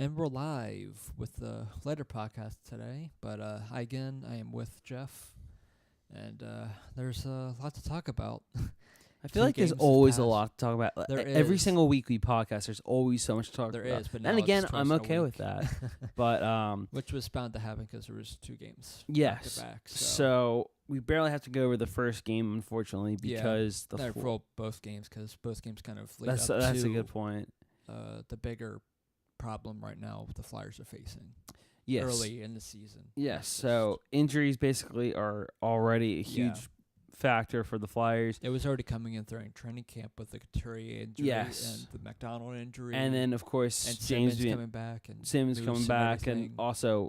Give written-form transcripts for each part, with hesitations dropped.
And we're live with the later podcast today. But I am with Jeff. And there's a lot to talk about. I feel like there's always a lot to talk about. There Every is. single week we podcast, there's always so much to talk There about. is, but then now again, it's I'm twice in a okay with week. that. But Which was bound to happen because there was 2 games yes. back to back. So we barely have to go over the first game, unfortunately, because roll both games because both games kind of lead that's up a to good point. The bigger problem right now the Flyers are facing Yes. early in the season. Yes. So injuries basically are already a huge factor for the Flyers. It was already coming in during training camp with the Couturier injury and the McDonald injury. And then, of course, and James Simmons coming back. And Simmons coming back, and also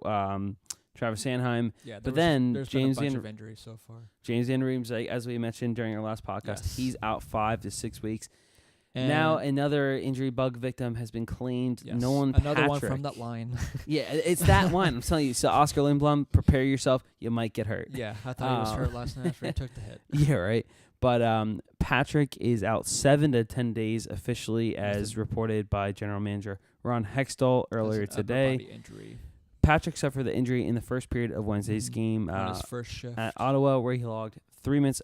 Travis Sanheim. Yeah, but then there's James been a bunch of injuries so far. James Van Riemsdyk, like, as we mentioned during our last podcast, he's out 5 to 6 weeks. And now another injury bug victim has been claimed. Yes, Nolan Patrick. Another one from that line. Yeah, it's that one. I'm telling you. So Oscar Lindblom, prepare yourself. You might get hurt. Yeah, I thought he was hurt last night after he took the hit. Yeah, right. But Patrick is out 7 to 10 days officially, as reported by General Manager Ron Hextall earlier today. Upper body injury. Patrick suffered the injury in the first period of Wednesday's game on his first shift at Ottawa, where he logged 3 minutes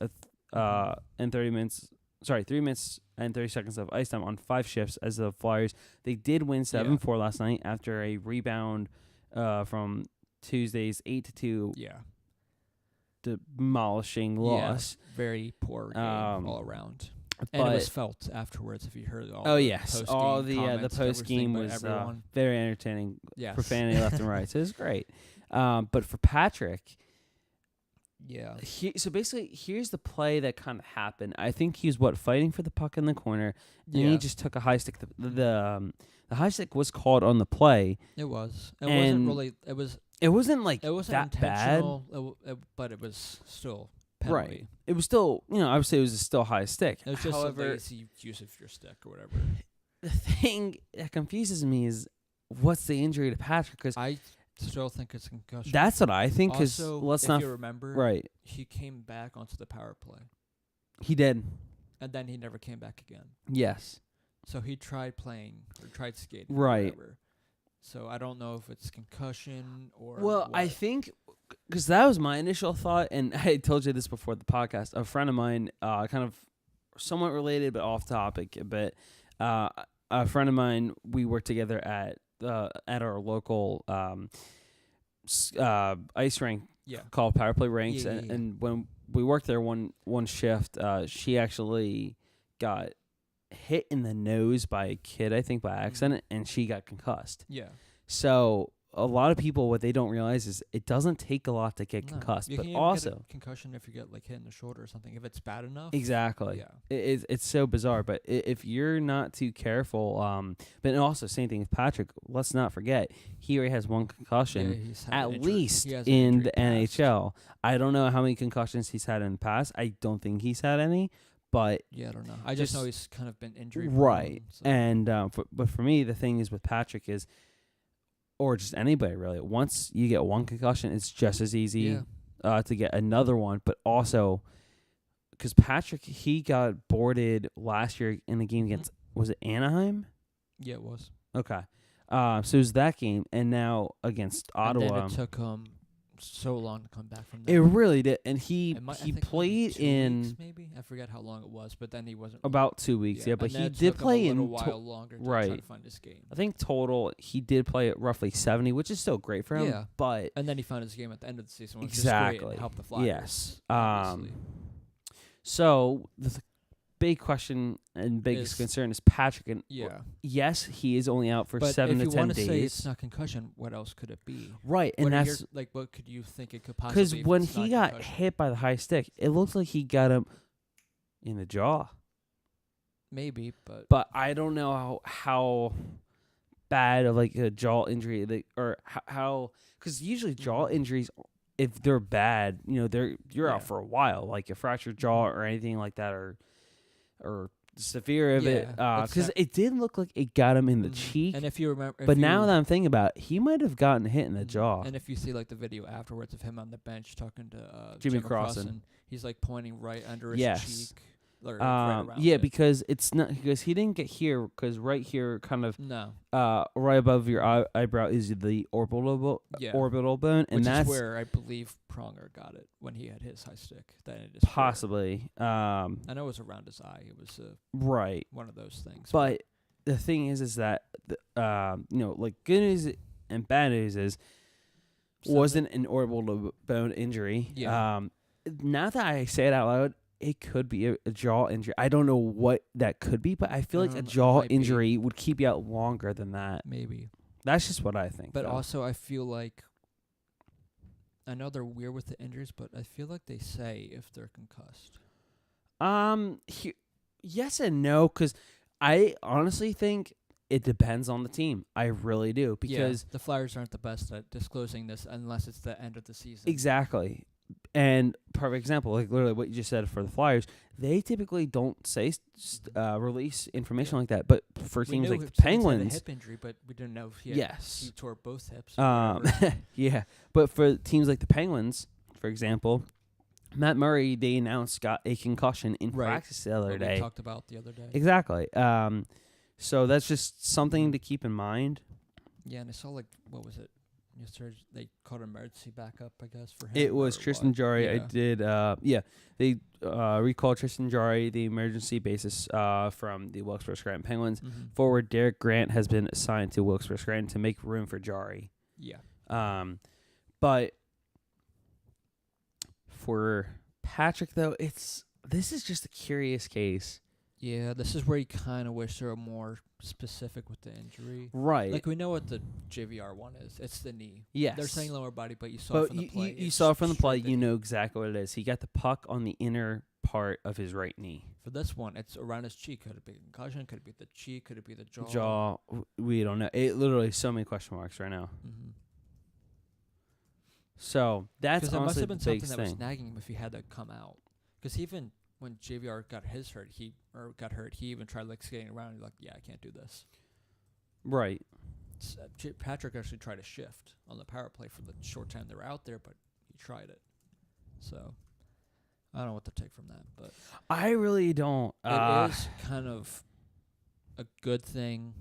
and 3 minutes and 30 seconds of ice time on 5 shifts as the Flyers. They did win 7-4 last night after a rebound from Tuesday's 8-2 demolishing loss. Very poor game all around. And but it was felt afterwards if you heard all the post game was very entertaining. Yes. Profanity left and right. So it was great. But for Patrick, so basically, here's the play that kind of happened. I think he was fighting for the puck in the corner, and he just took a high stick. The high stick was called on the play. It was. It wasn't really. It wasn't like it wasn't that bad, but it was still penalty. Right. It was still, I would say it was still high stick. It was just a lazy use of your stick or whatever. The thing that confuses me is what's the injury to Patrick? Because I still think it's a concussion. That's what I think. Because if you remember, right, he came back onto the power play. He did, and then he never came back again. Yes. So he tried skating. Right. Or whatever. So I don't know if it's concussion or. Well, what. I think because that was my initial thought, and I told you this before the podcast. A friend of mine, kind of somewhat related but off topic, but a friend of mine, we worked together at our local ice rink called Power Play Rinks, and when we worked there one shift, she actually got hit in the nose by a kid, I think by accident, and she got concussed. Yeah. So a lot of people, what they don't realize is it doesn't take a lot to get concussed, but also get a concussion if you get hit in the shoulder or something. If it's bad enough. Exactly. Yeah. It's so bizarre, but if you're not too careful, but also same thing with Patrick. Let's not forget he already has one concussion at least in the NHL. I don't know how many concussions he's had in the past. I don't think he's had any. But I don't know. I just know he's kind of been injury right. So. And but for me, the thing is with Patrick is, or just anybody really, once you get one concussion, it's just as easy to get another one. But also, because Patrick, he got boarded last year in the game against, was it Anaheim? Yeah, it was. Okay. So it was that game, and now against Ottawa. And then it took so long to come back from that. It really did, and he played 2 in weeks maybe. I forget how long it was, but then he wasn't about 2 weeks. Yeah, but he did play in a while longer to try to find his game. I think total he did play at roughly 70, which is still great for him. Yeah, but and then he found his game at the end of the season, which exactly is great and helped the Flyers. Yes. So the big question and biggest concern is Patrick. And yes, he is only out for 7 to 10 days. But if you want to say it's not concussion, what else could it be? Right, and that's what could you think it could possibly be? Because when he got hit by the high stick, it looked like he got him in the jaw. Maybe, but I don't know how bad of a jaw injury or how because usually jaw injuries, if they're bad, you're out for a while, like a fractured jaw or anything like that, or severe of it, because it did look like it got him in the cheek. And if you remember, but now that I'm thinking about it, he might have gotten hit in the jaw. And if you see the video afterwards of him on the bench talking to Jimmy Crossan, he's pointing right under his cheek. Or right around yeah, it. because it's not because he didn't get here because right here, kind of, No. right above your eyebrow is the orbital bone, and Which that's is where I believe Pronger got it when he had his high stick. Then it is possibly. I know it was around his eye. It was right. one of those things. But the thing is that like good news and bad news is wasn't an orbital bone injury. Yeah. Now that I say it out loud, it could be a jaw injury. I don't know what that could be, but I feel like a jaw injury would keep you out longer than that. Maybe. That's just what I think. But also, I feel like, I know they're weird with the injuries, but I feel like they say if they're concussed. Yes and no, because I honestly think it depends on the team. I really do, because the Flyers aren't the best at disclosing this unless it's the end of the season. Exactly. And perfect example, like literally what you just said for the Flyers, they typically don't say release information like that. But for teams like the Penguins, had a hip injury, but we didn't know if he tore both hips. Yeah. But for teams like the Penguins, for example, Matt Murray, they announced got a concussion in practice the other day. We talked about the other day. Exactly. So that's just something to keep in mind. Yeah, and I saw what was it? Yesterday they called an emergency backup, I guess, for him. It was Tristan Jarry. Yeah. I did. They recalled Tristan Jarry, the emergency basis from the Wilkes-Barre Penguins. Mm-hmm. Forward Derek Grant has been assigned to Wilkes-Barre to make room for Jarry. Yeah. But for Patrick, though, this is just a curious case. Yeah, this is where you kind of wish they were more specific with the injury. Right. Like, we know what the JVR one is. It's the knee. Yes. They're saying lower body, but you saw it from the play. You saw it from the play. You know exactly what it is. He got the puck on the inner part of his right knee. For this one, it's around his cheek. Could it be a concussion? Could it be the cheek? Could it be the jaw? Jaw. We don't know. It literally so many question marks right now. Mm-hmm. So that's honestly the big thing. Because there must have been something that was nagging him if he had to come out. Because even when JVR got hurt, he even tried skating around. He's like, yeah, I can't do this. Right. Patrick actually tried to shift on the power play for the short time they were out there, but he tried it. So I don't know what to take from that, but I really don't. It is kind of a good thing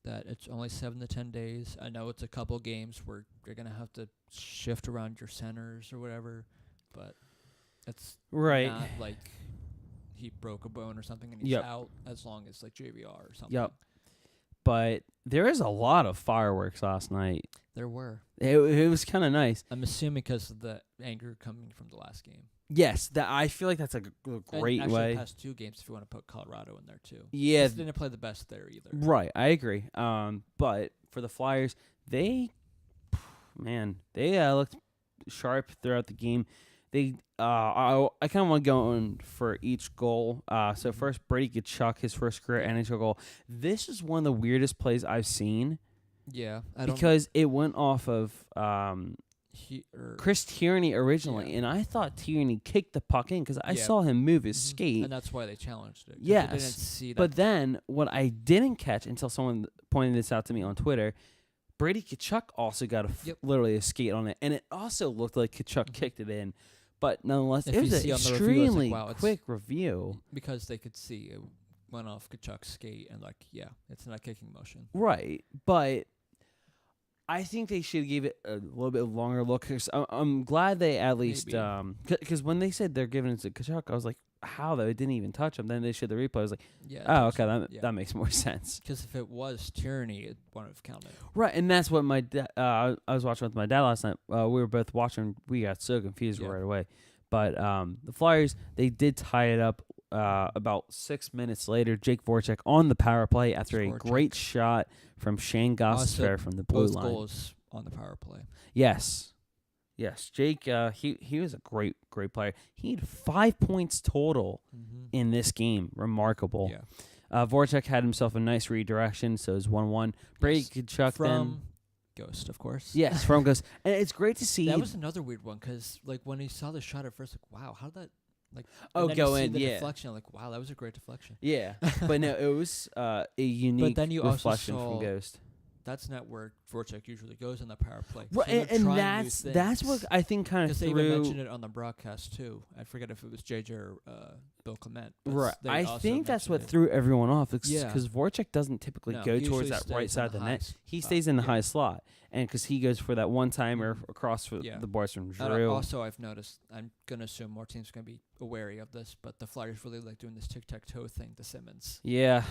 that it's only 7 to 10 days. I know it's a couple games where you're gonna have to shift around your centers or whatever, but it's not like he broke a bone or something and he's out as long as JVR or something. Yep. But there is a lot of fireworks last night. There were. It was kind of nice. I'm assuming because of the anger coming from the last game. Yes, I feel like that's a great and way. The past 2 games, if you want to put Colorado in there too. Yeah, they didn't play the best there either. Right, I agree. But for the Flyers, they looked sharp throughout the game. They I kind of want to go in for each goal. So first, Brady Tkachuk, his first career NHL goal. This is one of the weirdest plays I've seen. Yeah, because it went off of Chris Tierney originally, and I thought Tierney kicked the puck in because I saw him move his skate, and that's why they challenged it. Yes, they didn't see that. But then what I didn't catch until someone pointed this out to me on Twitter. Brady Tkachuk also got literally a skate on it, and it also looked like Tkachuk kicked it in. But nonetheless, it was an extremely quick review. Because they could see it went off Tkachuk's skate and it's not kicking motion. Right. But I think they should give it a little bit longer look. Cause I'm glad they at least because when they said they're giving it to Tkachuk, I was like, how though? It didn't even touch him. Then they showed the replay. I was like, that makes more sense. Because if it was Tierney, it wouldn't have counted. Right, and that's what my I was watching with my dad last night. We were both watching. We got so confused right away. But the Flyers, they did tie it up about 6 minutes later. Jake Voracek on the power play after a great shot from Shane Gostisbehere from the blue line. Both goals on the power play. Yes, Jake. He was a great player. He had 5 points total in this game. Remarkable. Yeah. Voracek had himself a nice redirection, so it was 1-1. Brady Tkachuk from Ghost, of course. Yes, from Ghost, and it's great to see. That was another weird one because when he saw the shot at first, wow, how did that go in? The deflection, wow, that was a great deflection. Yeah, but no, it was a unique but then you reflection also saw from Ghost. that's not where Voracek usually goes in the power play. Right, So they're and trying new that's what things. I think kind of Because they threw. even mentioned it on the broadcast too. I forget if it was JJ or Bill Clement. but Right, they I also think that's what mentioned threw everyone off. Yeah. Because Voracek doesn't typically No, go he towards usually that right stays side in of the the net. high He spot. stays in the Yeah. high slot, and because he goes for that one timer across for Yeah. the boys from And Drew. also, I've noticed, I'm going to assume more teams are going to be wary of this, but the Flyers really like doing this tic-tac-toe thing to Simmons. Yeah.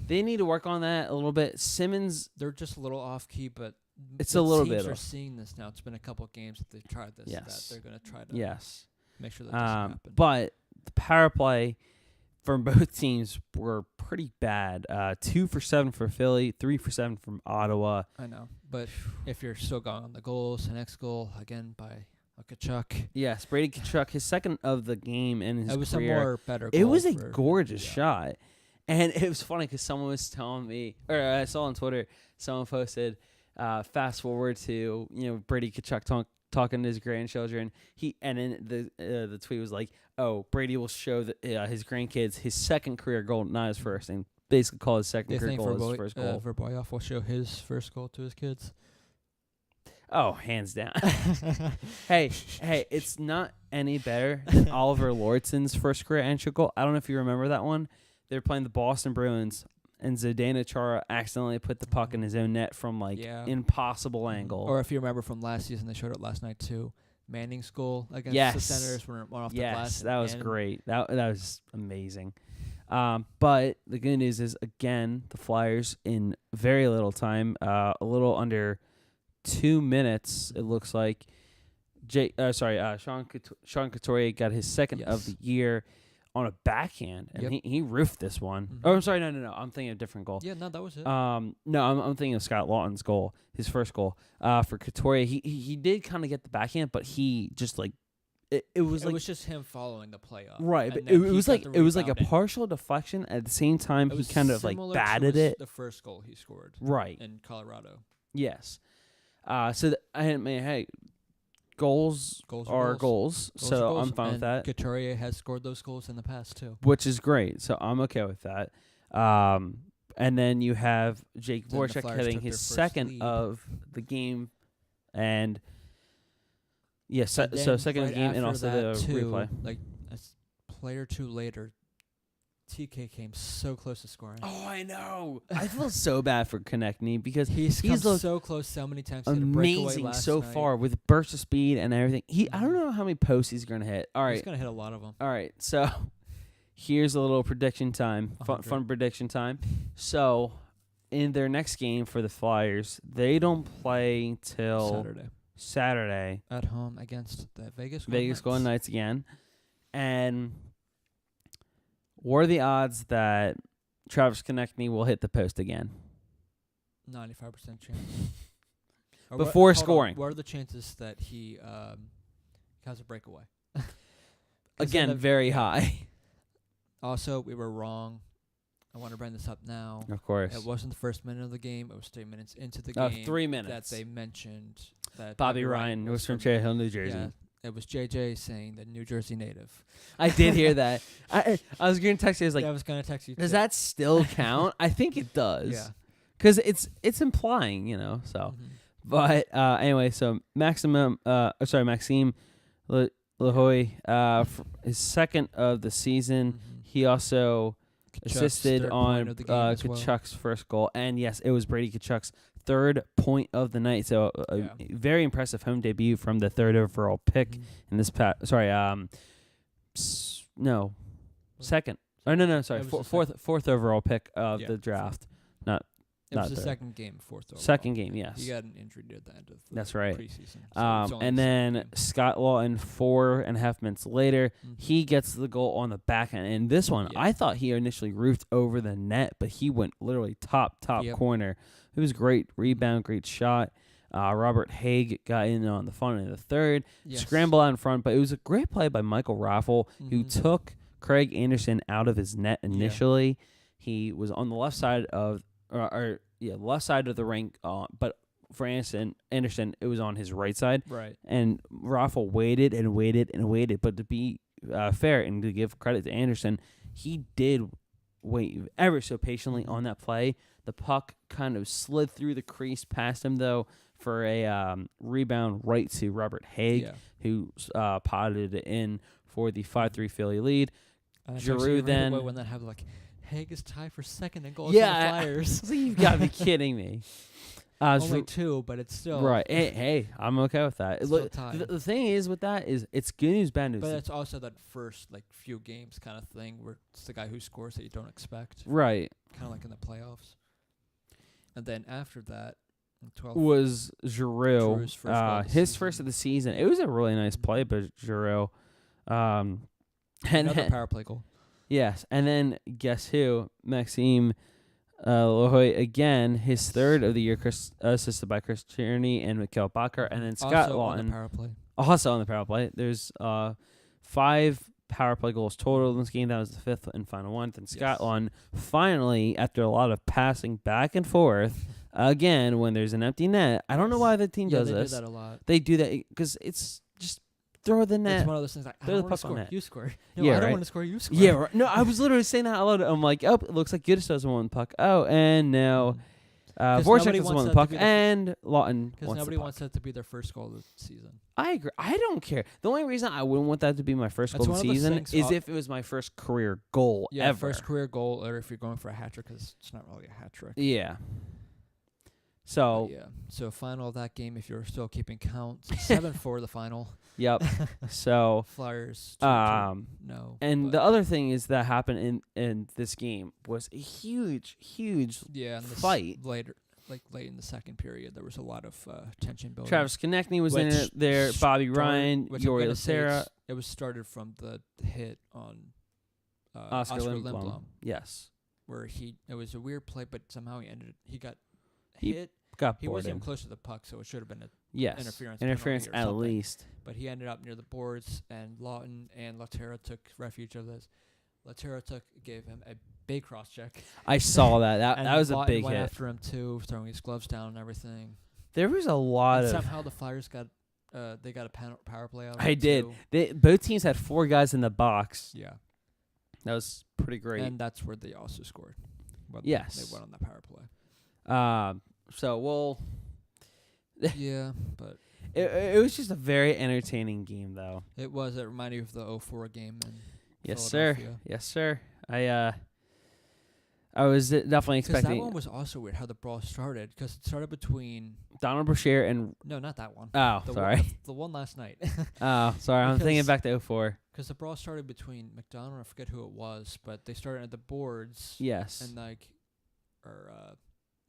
They need to work on that a little bit. Simmons, They're just a little off-key, but it's the a little teams bit are off. seeing this now. It's been a couple of games that they've tried this, Yes. that they're going to try to Yes. make sure that doesn't happen. But the power play from both teams were pretty bad. 2 for 7 for Philly, 3 for 7 from Ottawa. I know, but if you're still going on the goals, the next goal, again, by Kachuk. Yes, Brady Tkachuk, his second of the game in his It was career. a more better goal. It was a for- gorgeous yeah. shot. And it was funny because someone was telling me, or I saw on Twitter, someone posted, fast forward to, Brady Tkachuk talking to his grandchildren. And then the tweet was like, "Oh, Brady will show his grandkids his second career goal, not his first, and basically call his second Do you career think goal his first goal." Verboyov will show his first goal to his kids? Oh, hands down. Hey, it's not any better than Oliver Lordson's first career entry goal. I don't know if you remember that one. They were playing the Boston Bruins, and Zdeno Chara accidentally put the puck in his own net from impossible angle. Or if you remember from last season, they showed it last night too. Manning's goal against Yes. the Senators went off the glass. Yes, that was and great. That was amazing. But the good news is, again, the Flyers in very little time, a little under 2 minutes, it looks like. Sean Couturier got his second of the year on a backhand, and he roofed this one. Mhm. Oh, I'm sorry, no, I'm thinking of a different goal. Yeah, no, that was it. No, I'm thinking of Scott Lawton's goal, his first goal. For Couturier, he did kind of get the backhand, but he just it was it was just him following the play up. right. and But then it he was got like the it was like a rebound in. partial deflection. At the same time, It he was kind of similar to batted it. the first goal he scored Right. in Colorado. Yes. Hey, goals Goals are goals. goals, Goals so are goals, I'm fine with and that, Couturier has scored those goals in the past too. which is great. So I'm okay with that. And then you have Jake Then the Voracek Flyers getting took their his first second lead. of the game, and yes, And so then second of right the game, and after also that the too, replay. like a play or two later, TK came so close to scoring. Oh, I know. I feel so bad for Konechny because He's he's come looked so close so many times. He had a breakaway amazing last so night. far with burst of speed and everything. I don't Mhm. know how many posts he's gonna hit. All He's right, gonna hit a lot of them. all right. So here's a little prediction time, fun 100. prediction time. So in their next game for the Flyers, they don't play till Saturday. At home against the Vegas Golden Knights again. And what are the odds that Travis Konechny will hit the post again? 95% chance. Or Before hold on. scoring. What are the chances that he has a breakaway? 'Cause Again, very high. Also, we were wrong. I want to bring this up now. Of course. It wasn't the first minute of the game. It was 3 minutes into the game. 3 that minutes. they mentioned that Bobby Ryan was from Cherry Hill, New Jersey. Yeah, it was JJ saying the New Jersey native. I did hear that. I was going to text you. I was like, I was gonna text you. does too. that still count? I think it does. Yeah. Because it's implying, so. Mhm. But anyway, so Maxime Lahoy, his second of the season. Mhm. He also Kachuk's assisted third on point of the game as well. Kachuk's first goal. And yes, it was Brady Kachuk's third point of the night. So a very impressive home debut from the third overall pick Mhm. in this second. Oh no, sorry, It was the fourth overall pick of Yeah, the draft. It was not the third. second game, fourth overall. Second game, yes. He got an injury at the end of the That's right. preseason. So it's only And the second then game. Scott Lawton, 4.5 minutes later, Mhm. he gets the goal on the back end. And this one, Yeah. I thought he initially roofed over the net, but he went literally top Yep. corner. It was great rebound, great shot. Robert Haig got in on the front in the third, Yes. scramble out in front, but it was a great play by Michael Raffle, who Mhm. took Craig Anderson out of his net initially. He was on the left side of left side of the rink, but for Anderson, it was on his right side. Right. And Raffle waited and waited and waited. But to be fair and to give credit to Anderson, he did wait ever so patiently on that play. The puck kind of slid through the crease past him, though, for a rebound right to Robert Haig, Yeah. who potted it in for the 5-3 Philly lead. Giroux right then... away when that happened, like, Haig is tied for second in goals Yeah, for the Flyers. So you've got to be kidding me. Only 2, but it's still... Right. Hey, I'm okay with that. Still tied. The thing is with that is it's good news, bad news. But it's also that first, like, few games kind of thing where it's the guy who scores that you don't expect. Right. Kind of like in the playoffs. And then after that, in 12th, was Giroux. Giroux's first goal of the His season. first of the season. It was a really nice play by Giroux. And another power play goal. Yes. And then guess who? Maxime Lahoy again, his third of the year, assisted by Chris Tierney and Mikhail Bakker. And then Scott also Lawton. on the power play. Also on the power play. There's 5 power play goals total in this game. That was the 5th and final one. Then Scott Lawton finally, after a lot of passing back and forth, again, when there's an empty net. I don't know why the team does this. They do that a lot. They do that because it's just throw the net. It's one of those things like, I Throw don't the want to puck on score. net. You score. No, Yeah, I don't right. want to score. You score. Yeah, right. No, I was literally saying that out loud. I'm like, oh, it looks like Gittes doesn't want the puck. Oh, and now Voracek doesn't want the puck, and Lawton because wants nobody the puck. wants that to be their first goal of the season. I agree. I don't care. The only reason I wouldn't want that to be my first That's goal of the one of those season things is if it was my first career goal ever. First career goal, or if you're going for a hat trick, because it's not really a hat trick. Yeah. So So final of that game, if you're still keeping count, 7-4 the final. Yep. So Flyers. No. And the other thing is that happened in this game was a huge fight. Late in the second period, there was a lot of tension building. Travis Konechny was in it there. Bobby Ryan, Yori Lacerda. It was started from the hit on Oscar Lindblom. Yes. Where it was a weird play, but somehow he got hit. He wasn't even close to the puck, so it should have been a interference at least. But he ended up near the boards, and Lawton and Laterra took refuge of this. Laterra gave him a big cross check. I saw that. That was Lawton a big went hit. after him too, throwing his gloves down and everything. There was a lot of. Somehow the Flyers got a power play out of I did. Both teams had 4 guys in the box. Yeah, that was pretty great. And that's where they also scored. Yes, they went on the power play. So we'll. Yeah, but it was just a very entertaining game, though. It was. It reminded me of the 0-4 game. Yes, sir. Yes, sir. I was definitely expecting. That one was also weird how the brawl started, because it started between Donald Brashear and. No, not that one. Oh, sorry. The one last night. Oh, sorry. I'm thinking back to 0-4. Because the brawl started between McDonald, I forget who it was, but they started at the boards. Yes. And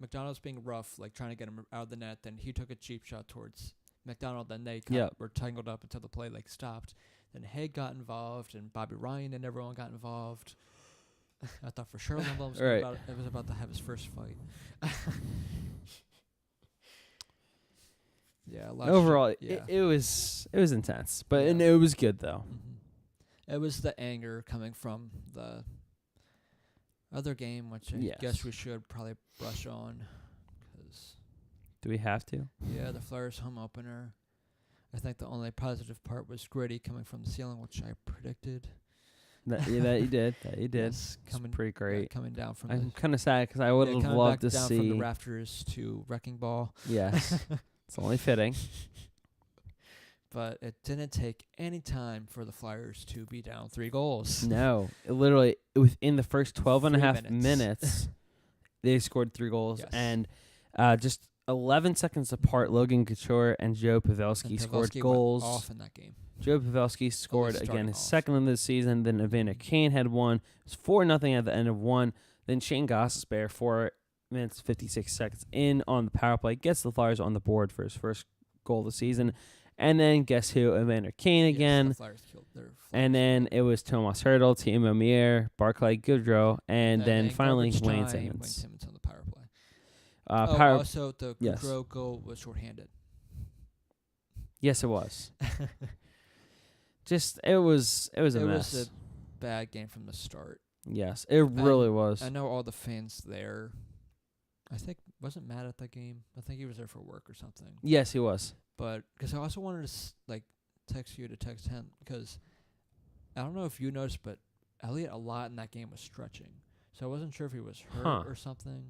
McDonald's being rough, like trying to get him out of the net. Then he took a cheap shot towards McDonald. Then they were tangled up until the play stopped. Then Haig got involved, and Bobby Ryan and everyone got involved. I thought for sure Lindblom was about to have his first fight. Overall, it was intense, but and it was good though. Mm-hmm. It was the anger coming from the other game, which I guess we should probably brush on. Do we have to? Yeah, the Flyers home opener. I think the only positive part was Gritty coming from the ceiling, which I predicted. That you did. Yes, coming pretty great. Coming down from. I'm kind of sad because I would have loved to see from the rafters to wrecking ball. Yes, it's only fitting. But it didn't take any time for the Flyers to be down 3 goals. No. Literally, within the first 12 and a half minutes, they scored 3 goals. Yes. And just 11 seconds apart, Logan Couture and Joe Pavelski scored goals. Went off in that game. Joe Pavelski scored again his second of the season. Then Evander Kane had one. It was 4-0 at the end of one. Then Shane Gostisbehere, 4 minutes, 56 seconds in on the power play, gets the Flyers on the board for his first goal of the season. And then guess who? Evander Kane again. The Flyers killed their Flyers. And then it was Thomas Hertl, Timo Meier, Barclay Goodrow, and then finally Wayne Simmons. Wayne Simmons on the power play. Also, the Goodrow goal was shorthanded. Yes, it was. It was a mess. It was a bad game from the start. Yes, it really was. I know all the fans there. I think wasn't Matt at that game. I think he was there for work or something. Yes, he was. But because I also wanted to text you to text him, because I don't know if you noticed, but Elliott a lot in that game was stretching. So I wasn't sure if he was hurt Huh. or something.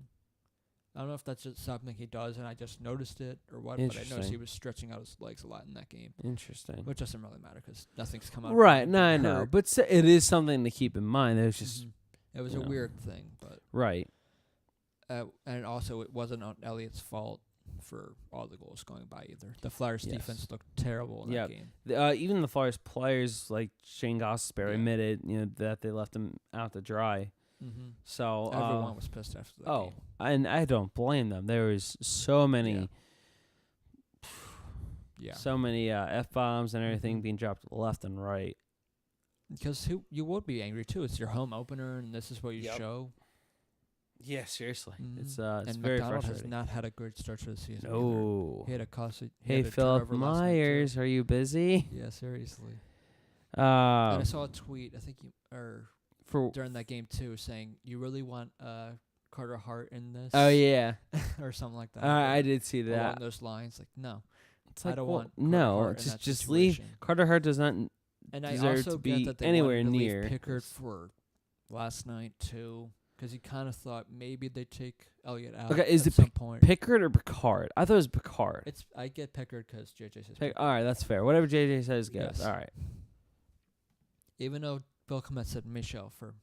I don't know if that's just something he does and I just noticed it or what, but I noticed Interesting. he was stretching out his legs a lot in that game, Interesting. which doesn't really matter because nothing's come out. Right. of No, I him know, hurt. but it is something to keep in mind. It was just It was you a know. weird thing, but right. and also it wasn't on Elliott's fault for all the goals going by either. The Flyers Yes. defense looked terrible in Yep. that game. Even the Flyers players like Shane Gostisbehere Yeah. admitted, that they left him out to dry. Mm-hmm. So Everyone was pissed after that game. and I don't blame them. There was so many, Yeah. so many F-bombs and everything Mhm. being dropped left and right. Because you would be angry too. It's your home opener, and this is what you Yep. show. Yeah, seriously, it's and very McDonald has frustrating. not had a good start to the season. either. No. He had a costly. he Hey, had a Philip turnover last night, too. Myers, are you busy? Yeah, seriously. And I Um, saw a tweet. I think for during that game too, saying you really want Carter Hart in this. oh yeah, or something like that. I did see Along that. those lines, like no, It's I like don't well, want Carter no, Hart in that just leave. situation. Carter Hart does not. And I deserve also to be get that they anywhere wanted to near leave Pickard this. for last night too, because he kind of thought maybe they'd take Elliott out. Okay, is at it some point? Pickard or Picard? I thought it was Picard. I get Pickard because JJ says All right, that's fair. Whatever JJ says goes. Yes. All right, Even though Bill Clement said Michelle for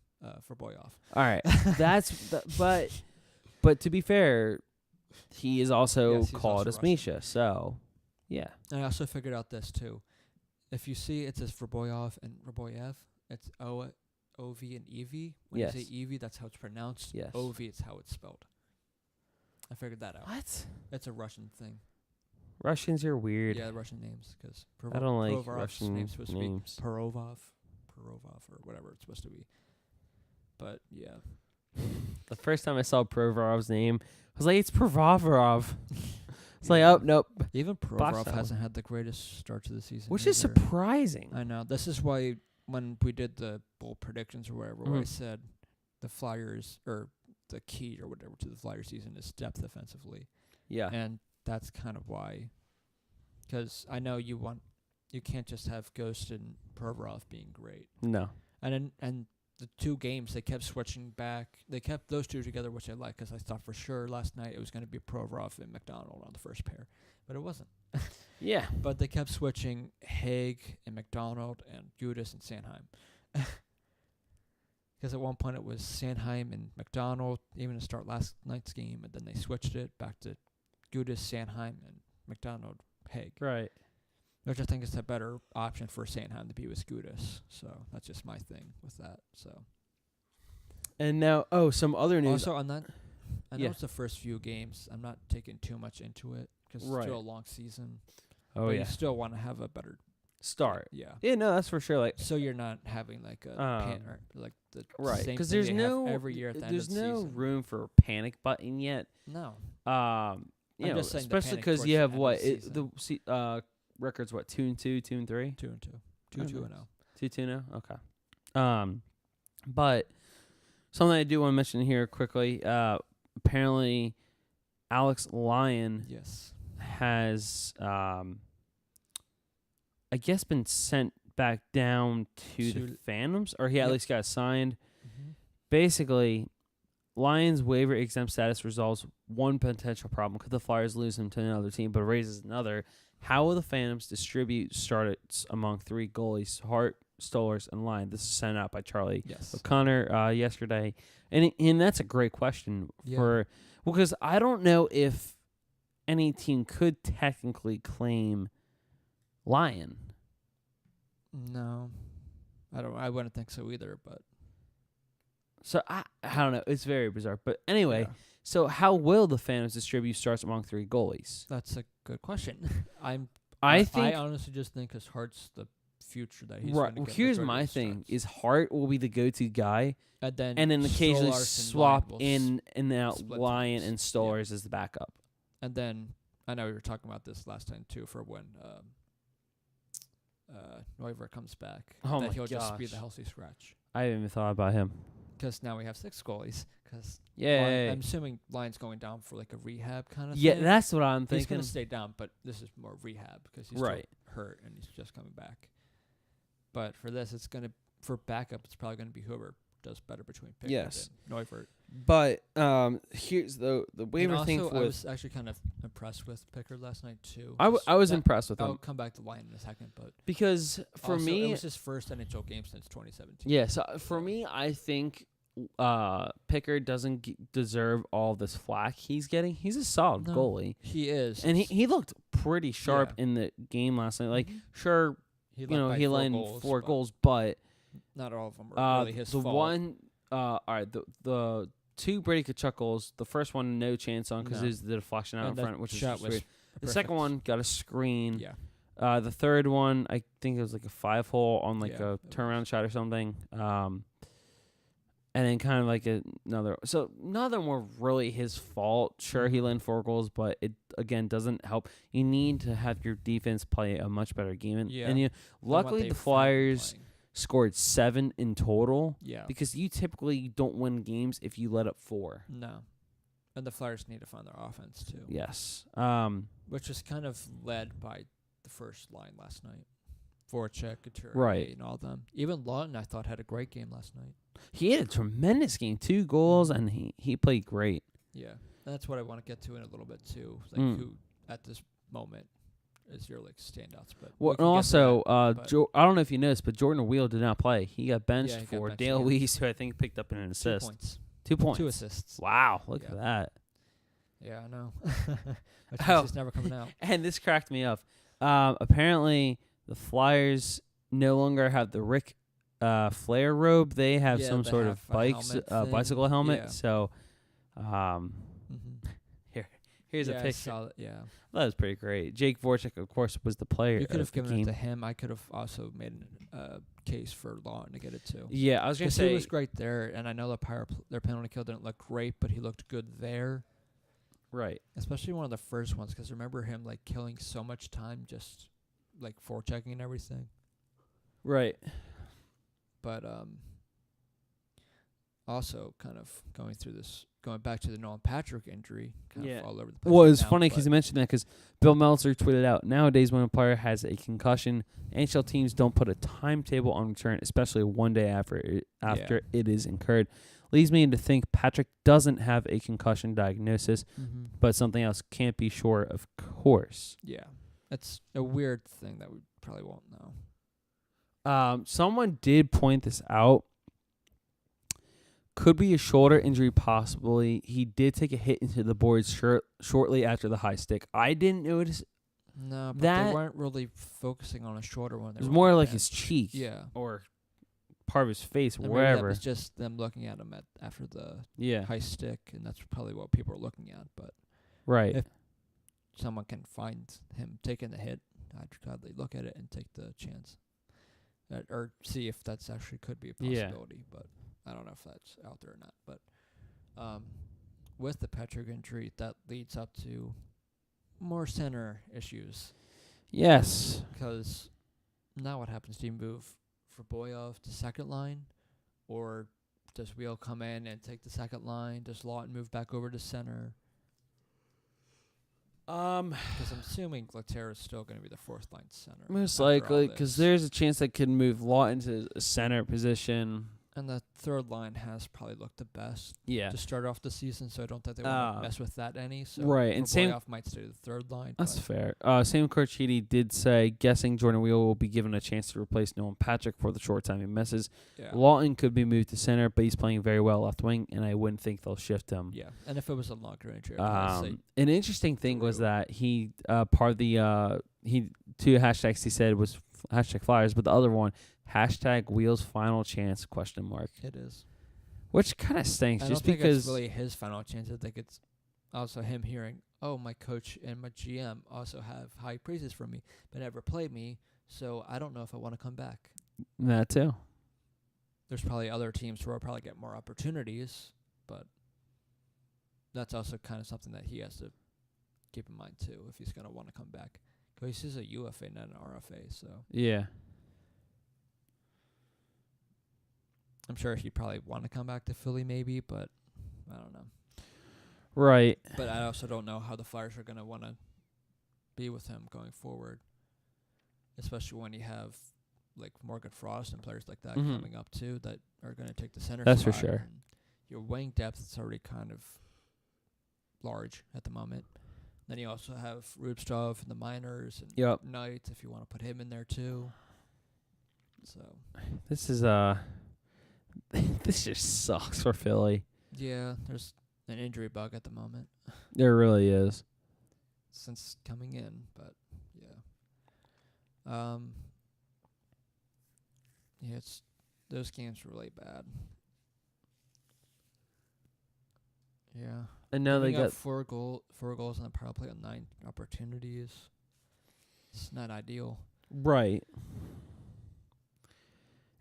Boyoff. all right. But to be fair, he is also Yes, he's called also as Russian. Misha. So yeah, And I also figured out this too. If you see it says Verboyov and Verboyev, it's O-V and E-V. When Yes. you say E-V, that's how it's pronounced. Yes. O-V, it's how it's spelled. I figured that out. what? It's a Russian thing. Russians are weird. Yeah, Russian names. Because I don't like Provorov's Russian name's supposed names. to be Perovov, or whatever it's supposed to be. But yeah. The first time I saw Provorov's name, I was like, it's Provorov. It's like, oh nope, Even Botched Provorov that hasn't had the greatest start to the season. which is either. surprising. I know. This is why when we did the bold predictions or whatever, where I Mhm. said the Flyers or the key or whatever to the Flyers season is depth offensively, Yeah, and that's kind of why. Because I know you can't just have Ghost and Provorov being great, no, and the 2 games they kept switching back. They kept those 2 together, which I like because I thought for sure last night it was going to be Provorov and McDonald on the first pair, but it wasn't. yeah, But they kept switching Haig and McDonald and Gudis and Sanheim. Because at one point it was Sanheim and McDonald, even to start last night's game, and then they switched it back to Gudis, Sanheim, and McDonald, Haig. right. Which I think is a better option for Sanheim to be with Gudis. So that's just my thing with that. So And now, some other news. also on that, I know Yeah. it's the first few games. I'm not taking too much into it because Right. it's still a long season. Oh but yeah, you still want to have a better start. Yeah. Yeah, no, that's for sure. Like, So you're not having like a or like the right, same because thing there's they have no every year at the end there's of the no season. room for a panic button yet. No. You know, just saying the especially panic because towards you the have end of what the the records, what 2-2, 2-3, 2-2. Oh, 2-2 and nice. 0. 2-2 now. Okay. But something I do want to mention here quickly. Apparently, Alex Lyon Yes. has I guess been sent back down to the To- Phantoms, or he at Yep. least got signed. Mm-hmm. Basically, Lions waiver exempt status resolves one potential problem. Could the Flyers lose him to another team, but raises another? How will the Phantoms distribute starts among 3 goalies, Hart, Stollers, and Lyon? This is sent out by Charlie Yes. O'Connor yesterday, and that's a great question Yeah. because I don't know if any team could technically claim Lyon. No. I wouldn't think so either, but So I don't know. It's very bizarre. But anyway, yeah. so how will the Phantoms distribute starts among 3 goalies? That's a good question. I I think honestly just think because Hart's the future that he's right. gonna Well, get here's majority my of the thing: starts. is Hart will be the go-to guy, and then occasionally Stolarz and swap Lyon will in and out split Lyon teams. and Stollers as the backup. And then I know we were talking about this last time too for when Neuver comes back. Oh that my he'll just be gosh. the healthy scratch. I haven't even thought about him. Because now we have 6 goalies. Because Yeah, I'm assuming Lyon's going down for like a rehab kind of yeah, thing. that's what I'm He's thinking. going to stay down, but this is more rehab because he's Right. still hurt and he's just coming back. But for this, it's going to for backup. It's probably going to be whoever does better between Pickard Yes. and Neuvert. But here's the waiver And thing also, for I was actually kind of impressed with Pickard last night too. I was That- impressed with I'll him come back to Lyon in a second, but because for also, me, it was his first NHL game since 2017. yeah. So for me, I think Pickard doesn't deserve all this flack he's getting. He's a solid No. goalie, He is, and he looked pretty sharp Yeah. in the game last night. Like, Mhm. sure, he you know, he let in 4 but goals, but not all of them were really his the fault. one, all right, the 2 Brady Tkachuk goals, the first one no chance on because No. it was the deflection out And in that front, which shot is was sweet. The perfect. second one got a screen. Yeah, The third one, I think it was like a 5-hole on like Yeah, a it was. turnaround shot or something. And then kind of like another. So none of them were really his fault. Sure, he let in 4 goals, but it again doesn't help. You need to have your defense play a much better game. And, Yeah. and than what luckily the they've been Flyers playing. scored 7 in total Yeah, because you typically don't win games if you let up 4. no, and the Flyers need to find their offense too. Yes. Which was kind of led by the first line last night. Voracek, Couturier, Right. and all them. Even Lawton, I thought, had a great game last night. He had a tremendous game, 2 goals, and he played great. Yeah, and that's what I want to get to in a little bit too. Like who at this moment is your like standouts? But Well, we can and get to also, that, I don't know if you noticed, but Jordan Wheel did not play. He got benched Yeah, he got for benched Dale again. Weiss, who I think picked up an 2 assist. points, 2 points. 2 assists. Wow, look Yeah. at that. Yeah, I know. Which Oh. is never coming out. And this cracked me up. Apparently, the Flyers no longer have the Rick Flair robe. They have Yeah, some they sort have of a helmet thing. bicycle helmet. Yeah. So, Mm-hmm. here's yeah, a I picture. saw that, yeah, That was pretty great. Jake Voracek, of course, was the player. you could of have the given game. it to him. I could have also made a case for Lawton to get it too. Yeah, I was gonna Because say he was great there, and I know their penalty kill didn't look great, but he looked good there, right. especially one of the first ones. Because remember him like killing so much time just like forechecking and everything. Right. But also kind of going back to the Nolan Patrick injury, kind Yeah. of all over the place. Well, right it's now, funny 'cause but you mentioned that 'cause Bill Meltzer tweeted out, nowadays when a player has a concussion, NHL teams don't put a timetable on return, especially one day after it is incurred. Leads me to think Patrick doesn't have a concussion diagnosis, but something else can't be sure, of course. Yeah, it's a weird thing that we probably won't know. Someone did point this out. Could be a shoulder injury, possibly. He did take a hit into the boards shortly after the high stick. I didn't notice. No, but That- they weren't really focusing on a shorter one. It was more like his cheek, Yeah. or part of his face, And maybe wherever. that was just them looking at him after the Yeah, high stick, and that's probably what people are looking at. But right. if someone can find him taking the hit, I'd gladly look at it and take the chance. Or see if that's actually could be a Yeah. possibility, but I don't know if that's out there or not. But with the Patrick injury, that leads up to more center issues. Yes. Because now what happens? Do you move for Boyov to second line? Or does Wheel come in and take the second line? Does Lawton move back over to center? Because I'm assuming Laterra is still going to be the fourth line center. Most after all likely, because this. there's a chance they could move Lawton to a center position. And the third line has probably looked the best Yeah. to start off the season, so I don't think they want to mess with that any. So right, and same- Boyov might stay to the third line. That's but fair. Sam Corchidi did say, guessing Jordan Wheel will be given a chance to replace Nolan Patrick for the short time he misses. yeah. Lawton could be moved to center, but he's playing very well left wing, and I wouldn't think they'll shift him. Yeah, and if it was a longer injury, I'd probably say An interesting thing was Drew. that he part of the he 2 hashtags he said was hashtag Flyers, but the other one hashtag Wheels final chance ? it is. Which kind of stinks, I just don't think because it's really his final chance. I think it's also him hearing, oh, my coach and my GM also have high praises for me, but never played me, so I don't know if I want to come back. that too. There's probably other teams who will probably get more opportunities, but that's also kind of something that he has to keep in mind too if he's going to want to come back. Because he's a UFA, not an RFA, so Yeah. I'm sure he'd probably want to come back to Philly maybe, but I don't know. Right. But I also don't know how the Flyers are going to want to be with him going forward, especially when you have like Morgan Frost and players like that Mhm. coming up too that are going to take the center That's for spot. sure. And your wing depth is already kind of large at the moment. Then you also have Rubstov in the minors and Yep. Knight if you want to put him in there too. So This is this just sucks for Philly. yeah, there's an injury bug at the moment There really is. since coming in, but yeah. Yeah, it's those games were really bad. Yeah. And now they Giving up got 4 goals on the power play on 9 opportunities. It's not ideal. right.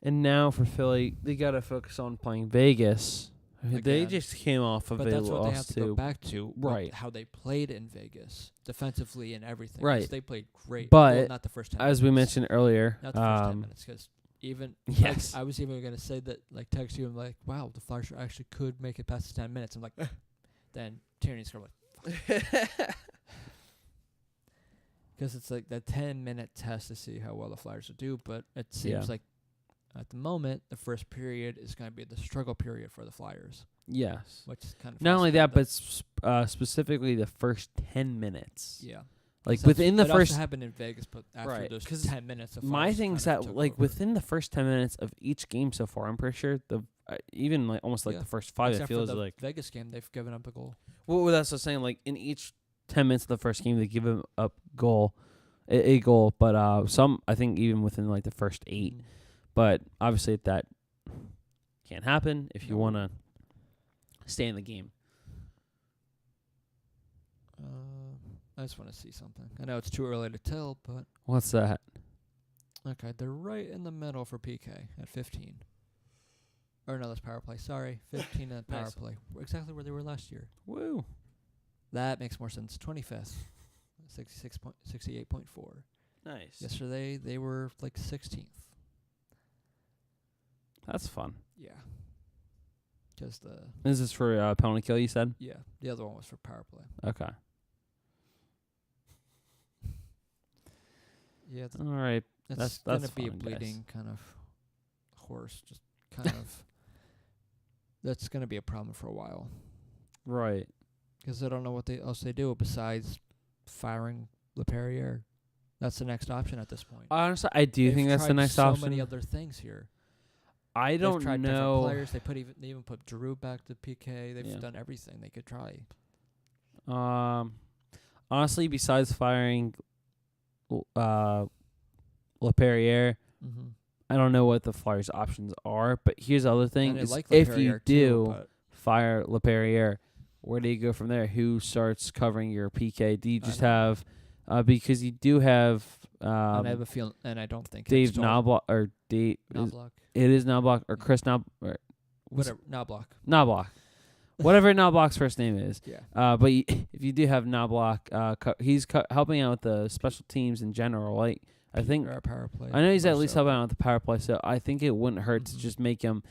And now for Philly, they got to focus on playing Vegas. They Again. just came off of But a that's what they have loss to go to. back to. Right. How they played in Vegas, defensively and everything. 'Cause Right. They played great. But well, not the first 10 As we minutes. mentioned earlier, Not the first 10 minutes, because even yes. I was even gonna say that, like, text you and like, wow, the Flyers actually could make it past the 10 minutes. I'm like, then Tierney scored because it's like that 10-minute test to see how well the Flyers will do. But it seems like at the moment the first period is going to be the struggle period for the Flyers, Yes. which is kind of Not only that, fascinating. but specifically the first 10 minutes. Yeah. Like 'Cause within the that also first. happened in Vegas, but after Right, those 'cause 10 minutes, the My Flyers thing kind is of that, took like, over. within the first 10 minutes of each game so far, I'm pretty sure even like almost like Yeah. the first 5, Except it feels for the like. Vegas game, they've given up a goal. Well, that's what I'm saying. Like, in each 10 minutes of the first game, they give him up a goal. But some, I think, even within like the first 8. Mm. But obviously, that can't happen if you No. want to stay in the game. I just want to see something. I know it's too early to tell, but What's that? okay, they're right in the middle for PK at 15. Or no, that's power play. Sorry, 15 at power Nice. play. Exactly where they were last year. Woo. That makes more sense. 25th, 68.4. Nice. Yesterday they were like 16th. That's fun. Yeah. Because This is for penalty kill, you said? the other one was for power play. Okay. Yeah, All right. it's that's gonna be a fun, guys. bleeding kind of horse. Just kind of. That's gonna be a problem for a while. Right. Because I don't know what else they do besides firing LePerriere. That's the next option at this point. Honestly, I do think They've that's the tried next so option. many other things here. I don't They've tried know. different players. They even put Giroux back to PK. They've Yeah. done everything they could try. Honestly, besides firing LePerriere, Mm-hmm. I don't know what the Flyers' options are. But here's the other thing: And I is like if you LePerriere do too, but fire LePerriere, where do you go from there? Who starts covering your PK? Do you I just don't know. have because you do have and I have a feeling, and I don't think Dave it's Knobloch or Dave? Knobloch. It is Knobloch or Chris or Whatever. Knobloch. Knobloch, whatever Knobloch's first name is. Yeah. But if you do have Knobloch, he's helping out with the special teams in general. Like I think Or power play. I know he's more at least so. helping out with the power play. So I think it wouldn't hurt to Mhm. just make him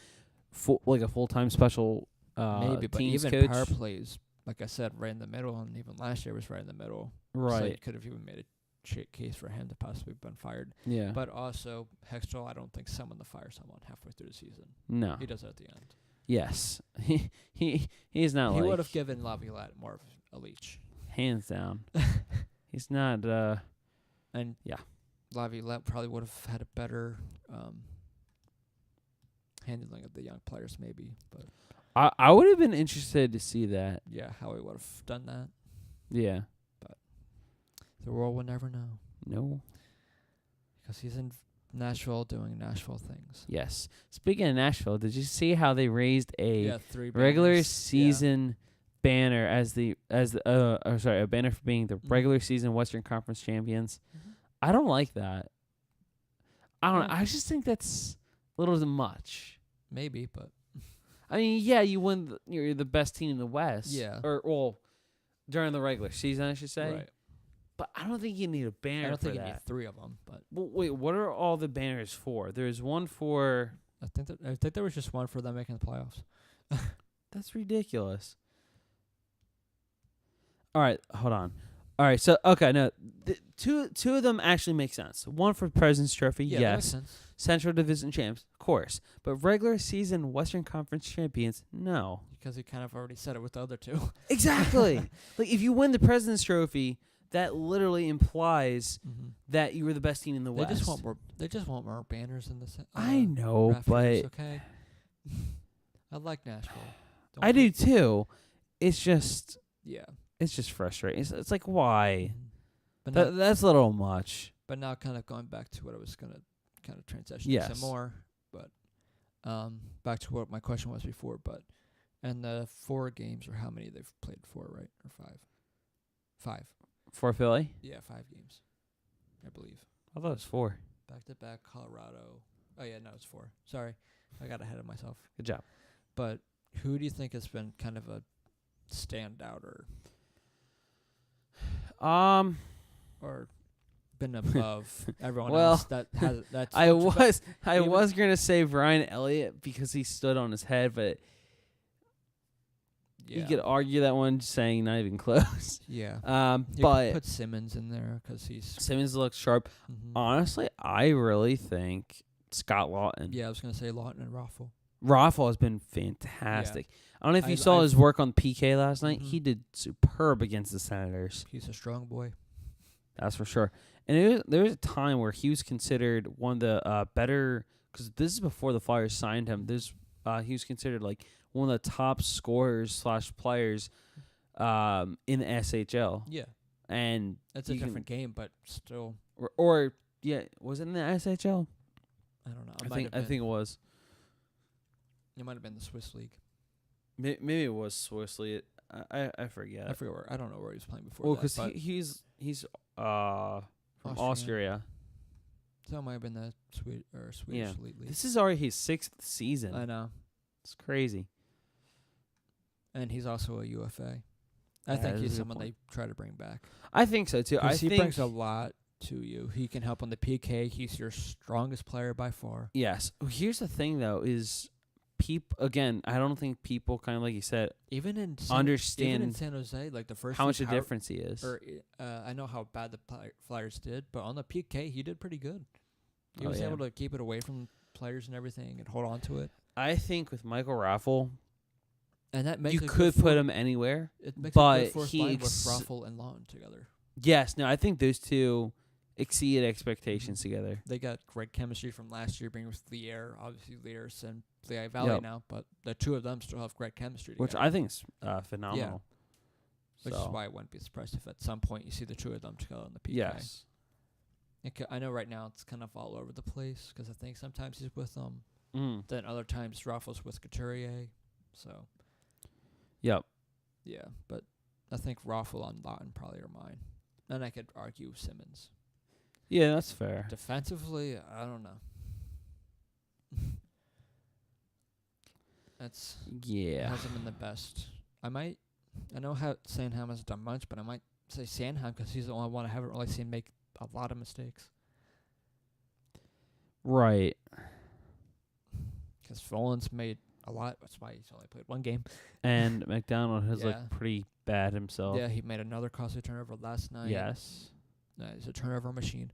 a full-time special Maybe, but teams even coach. power plays, like I said, right in the middle, and even last year was right in the middle. So you Right. could have even made a case for him to possibly have been fired. Yeah. But also, Hextall, I don't think someone to fire someone halfway through the season. No. He does it at the end. Yes. He's not He like would have given Laviolette more of a leash. hands down. He's not. And Yeah. Laviolette probably would have had a better handling of the young players, maybe. But I would have been interested to see that. yeah, how he would have done that, Yeah. the world will never know. No. Because he's in Nashville doing Nashville things. Yes. Speaking of Nashville, did you see how they raised a 3 regular banners. season banner a banner for being the Mhm. regular season Western Conference champions? Yeah. Mhm. I don't like that. I don't. Yeah. I just think that's a little too much. Maybe, but I mean, yeah, you win. You're the best team in the West. Yeah. Or during the regular season, I should say. right. But I don't think you need a banner I don't for think you that. need 3 of them, but Well, wait, what are all the banners for? There's one for. I think there was just one for them making the playoffs. That's ridiculous. All right, hold on. All right, so okay, no, two of them actually make sense. One for President's Trophy, Yeah, that makes yes. sense. Central Division champs, of course, but regular season Western Conference champions, no. Because you kind of already said it with the other two. Exactly. Like if you win the President's Trophy, that literally implies that you were the best team in the They West. just want more. They just want more banners in the. I know, rafters, but okay. I like Nashville. I do too. It's just Yeah. it's just frustrating. It's like why? But now, That's a little much. but now, kind of going back to what I was gonna kind of transition to Yes. some more. But back to what my question was before. But and the 4 games, or how many they've played, 4, right, or 5? 5. For Philly? Yeah, 5 games, I believe. I thought it was 4. Back to back, Colorado. Oh yeah, no, it's 4. Sorry, I got ahead of myself. Good job. But who do you think has been kind of a standout or been above everyone Well, else that has that's I even- was gonna say Brian Elliott because he stood on his head, but yeah. you could argue that one, saying not even close. Yeah. You But could put Simmons in there because he's Simmons looks sharp. Honestly, I really think Scott Lawton. Yeah, I was gonna say Lawton and Raffle. Raffle has been fantastic. I don't know if you I've- saw I've- his work on PK last night. Mhm. He did superb against the Senators. He's a strong boy. That's for sure. And there was a time where he was considered one of the better, because this is before the Flyers signed him. He was considered like one of the top scorers / players in the SHL. Yeah, And it's a you can- different game, but still, or yeah, was it in the SHL? I don't know. I think it was. It might have been the Swiss League. Maybe it was Swiss League. I forget. I forget where. I don't know where he was playing before. Well, that, because but he's from Austria. So it might have been the Swedish Yeah. Elite League. This is already his 6th season. I know. It's crazy. And he's also a UFA. I Yeah, think that he's is a good someone point. they try to bring back. I think so too. I Because he think brings a lot to you. He can help on the PK. He's your strongest player by far. yes. Here's the thing though: is again? I don't think people kind of like you said Even in understand even in San Jose, like the first how much week, a difference he is. I know how bad the Flyers did, but on the PK, he did pretty good. He Oh, was yeah. able to keep it away from players and everything and hold on to it. I think with Michael Raffle, And that makes you could put him anywhere. It makes but a good fourth he line with Raffle and Lawton together. Yes, no, I think those two exceeded expectations together. They got great chemistry from last year, being with Lier. Obviously, Lier's in Lehigh Valley Yep. now, but the two of them still have great chemistry Which together. I think is phenomenal. Which So, is why I wouldn't be surprised if at some point you see the two of them together on the PK. yes. I know right now it's kind of all over the place because I think sometimes he's with them, Mm. then other times Raffle's with Couturier. So, Yep. yeah, but I think Raffle and Lawton probably are mine. And I could argue Simmons. Yeah, that's fair. Defensively, I don't know. Yeah. Hasn't been the best. I know how Sandham hasn't done much, but I might say Sandham because he's the only one I haven't really seen make a lot of mistakes. Right. Because Folan's made a lot. That's why he's only played one game. And McDonald has Yeah. looked pretty bad himself. Yeah, he made another costly turnover last night. Yes. He's a turnover machine.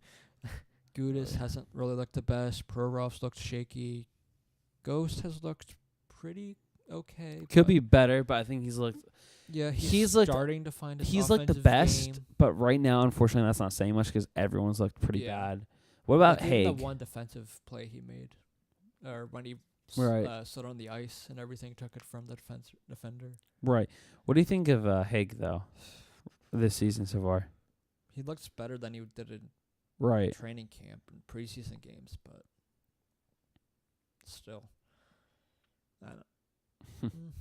Gudis hasn't really looked the best. Prorov's looked shaky. Ghost has looked pretty okay. Could but be better, but I think he's looked Yeah, he's looked- starting to find his he's looked the offensive best, game. but right now unfortunately that's not saying much because everyone's looked pretty Yeah. bad. What about Like, even Haig? the one defensive play he made, or when he Right. stood on the ice and everything, took it from the defender. Right. What do you think of Haig though? This season so far? He looks better than he did in Right. training camp and preseason games, but still, I don't. Mm.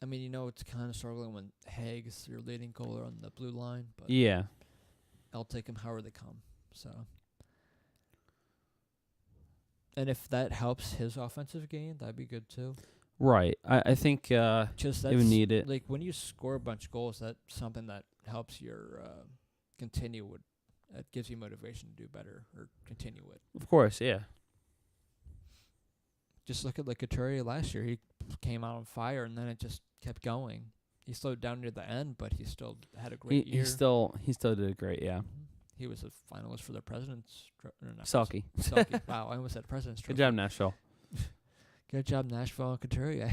I mean, it's kind of struggling when Haig's your leading goaler on the blue line, but Yeah. I'll take him however they come. So, and if that helps his offensive game, that'd be good too. Right. I think Just they that's would need it. like when you score a bunch of goals, that's something that helps your continue with. It gives you motivation to do better or continue it. Of course, yeah. Just look at like Couturier last year. He came out on fire, and then it just kept going. he slowed down near the end, but he still had a great year. He still did great. Yeah. He was a finalist for the President's Selke. Selke. Wow, I almost said President's Good Trophy. job, Nashville. Good job, Nashville and Couturier.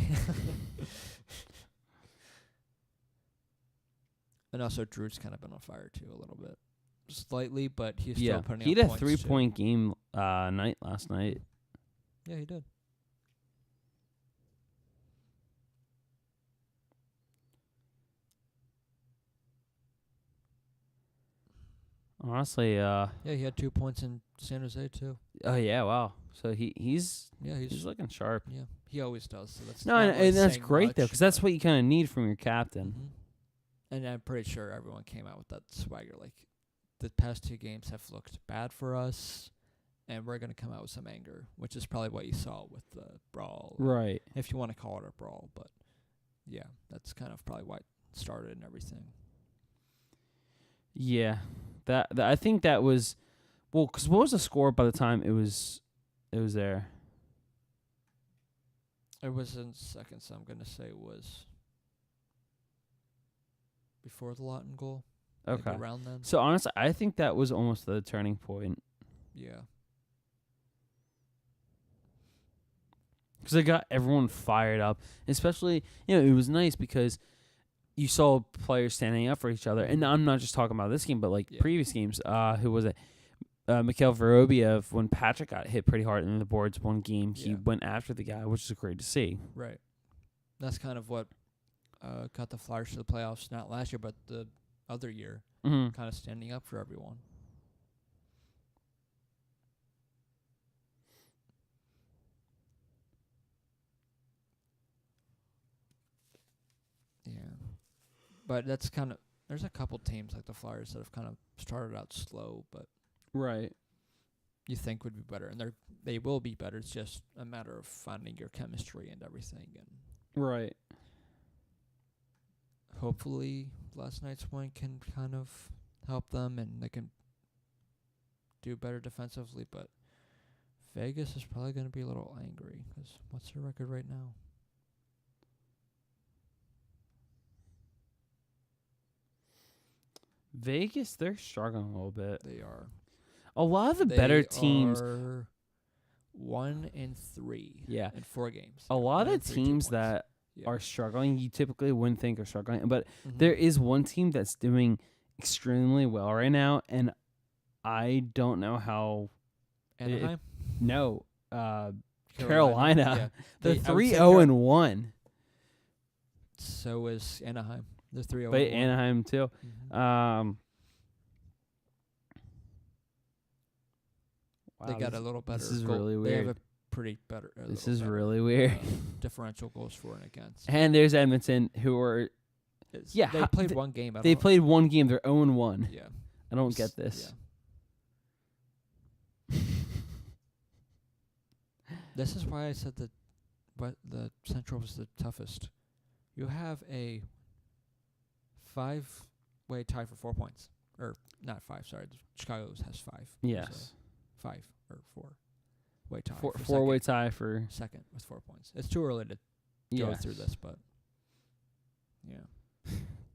And also, Drew's kind of been on fire too a little bit, slightly, but he's still putting. He up had a points 3-point game night last night. Yeah, he did. Honestly, Yeah, he had 2 points in San Jose too. oh yeah, wow. So he's He's looking sharp. Yeah, he always does. So that's No, not and, really and that's saying great much, though, because that's but- what you kind of need from your captain. And I'm pretty sure everyone came out with that swagger. Like, the past 2 games have looked bad for us, and we're going to come out with some anger, which is probably what you saw with the brawl. Right. If you want to call it a brawl, but yeah, that's kind of probably why it started and everything. Yeah, that I think that was, well, 'cause what was the score by the time it was there? It was in seconds, so I'm going to say it was before the Lawton goal. Okay. Maybe around then. So honestly, I think that was almost the turning point. Yeah. Because it got everyone fired up. Especially, it was nice because you saw players standing up for each other. And I'm not just talking about this game, but like previous games. Who was it? Mikhail Vorobiev, when Patrick got hit pretty hard in the boards one game, he went after the guy, which is great to see. Right. That's kind of what got the Flyers to the playoffs, not last year, but the other year. Mm-hmm. Kind of standing up for everyone. Yeah. But that's kind of, there's a couple teams like the Flyers that have kind of started out slow, but Right. you think would be better, and they will be better. It's just a matter of finding your chemistry and everything, and Right. hopefully last night's win can kind of help them, and they can do better defensively. But Vegas is probably going to be a little angry because what's their record right now? Vegas, they're struggling a little bit. They are. A lot of the better teams. Are 1-3. Yeah. In 4 games. A lot 1 of 3, 2 teams points. that are struggling, you typically wouldn't think are struggling. But Mhm. there is one team that's doing extremely well right now, and I don't know how. Anaheim? No. Carolina. Yeah. They're I would say 3-0-1. So is Anaheim. They're 3-0. But Anaheim too. Mhm. Wow, They got a little better. This is goal. really They have weird. a pretty better. This little is better, really weird. differential goals for and against. And there's Edmonton, who are They how- played one game. they played one game. They're 0-1. Yeah. I don't get this. Yeah. This is why I said that the Central was the toughest. You have a 5-way tie for 4 points. Or not 5, sorry. Chicago has 5. Yes. 5 or 4-way tie. for Four-way second. tie for. Second with 4 points. It's too early to go through this, but yeah.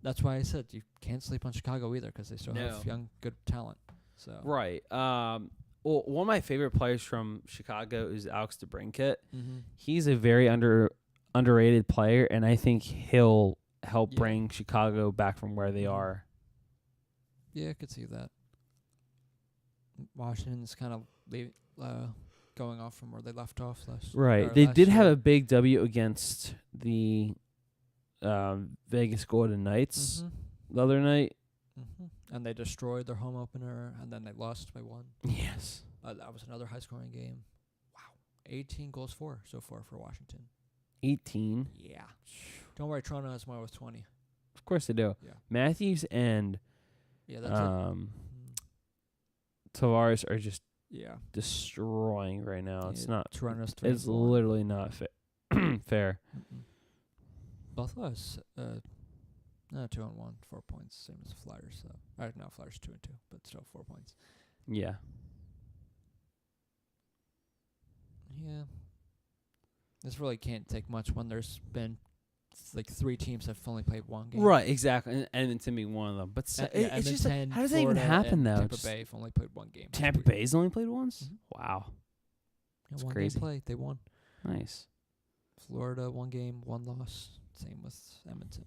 That's why I said you can't sleep on Chicago either because they still have young, good talent. So Right. Well, one of my favorite players from Chicago is Alex DeBrincat. Mm-hmm. He's a very underrated player, and I think he'll help bring Chicago back from where they are. Yeah, I could see that. Washington's kind of going off from where they left off last. Right. They did have a big W against the Vegas Golden Knights the other night. Mm-hmm. And they destroyed their home opener, and then they lost by 1. Yes. That was another high-scoring game. Wow. 18 goals so far for Washington. 18. Yeah. Don't worry, Toronto has more with 20. Of course they do. Yeah. Matthews and That's it. Tavares are just Yeah. destroying right now. It's not. Toronto's 3-4. It's literally not fair. Mm-mm. Both of us, 2-1, 4 points, same as the Flyers. So, no, Flyers 2-2, but still 4 points. Yeah. Yeah. This really can't take much when there's been like 3 teams have only played one game. Right, exactly, and Edmonton being one of them. But it's just like, how does that even happen though? Tampa Bay have only played one game. Tampa Bay's only played once. Mm-hmm. Wow, that's one crazy. Game play, they won. Nice. Florida 1 game, 1 loss. Same with Edmonton.